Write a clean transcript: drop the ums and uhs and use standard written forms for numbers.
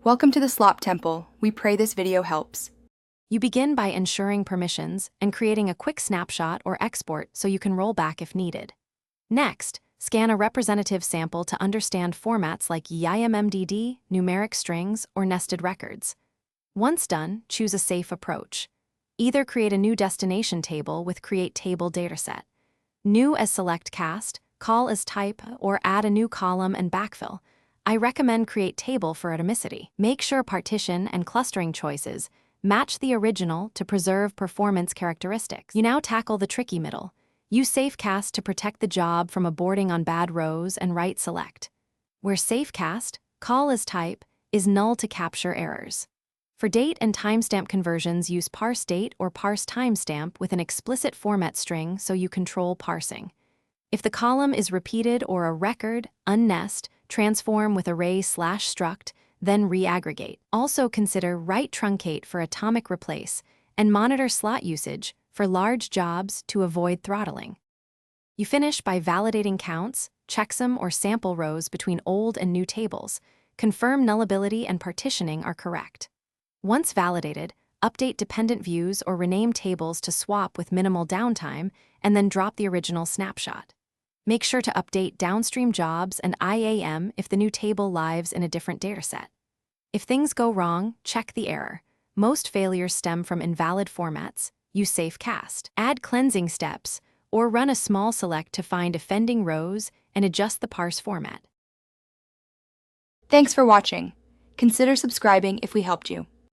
Welcome to the Slop Temple. We pray this video helps. You begin by ensuring permissions and creating a quick snapshot or export so you can roll back if needed. Next, scan a representative sample to understand formats like YIMMDD, numeric strings, or nested records. Once done, choose a safe approach. Either create a new destination table with Create Table Dataset, New as Select Cast, Call as Type, or add a new column and backfill. I recommend Create Table for atomicity. Make sure partition and clustering choices match the original to preserve performance characteristics. You now tackle the tricky middle. Use SafeCast to protect the job from aborting on bad rows and write select. Where SafeCast, Call as Type, is null to capture errors. For date and timestamp conversions, use parse date or parse timestamp with an explicit format string so you control parsing. If the column is repeated or a record, unnest, transform with array/struct, then reaggregate. Also consider write truncate for atomic replace and monitor slot usage for large jobs to avoid throttling. You finish by validating counts, checksum or sample rows between old and new tables. Confirm nullability and partitioning are correct. Once validated, update dependent views or rename tables to swap with minimal downtime, and then drop the original snapshot. Make sure to update downstream jobs and IAM if the new table lives in a different dataset. If things go wrong, check the error. Most failures stem from invalid formats. Use SafeCast. Add cleansing steps, or run a small select to find offending rows and adjust the parse format. Thanks for watching. Consider subscribing if we helped you.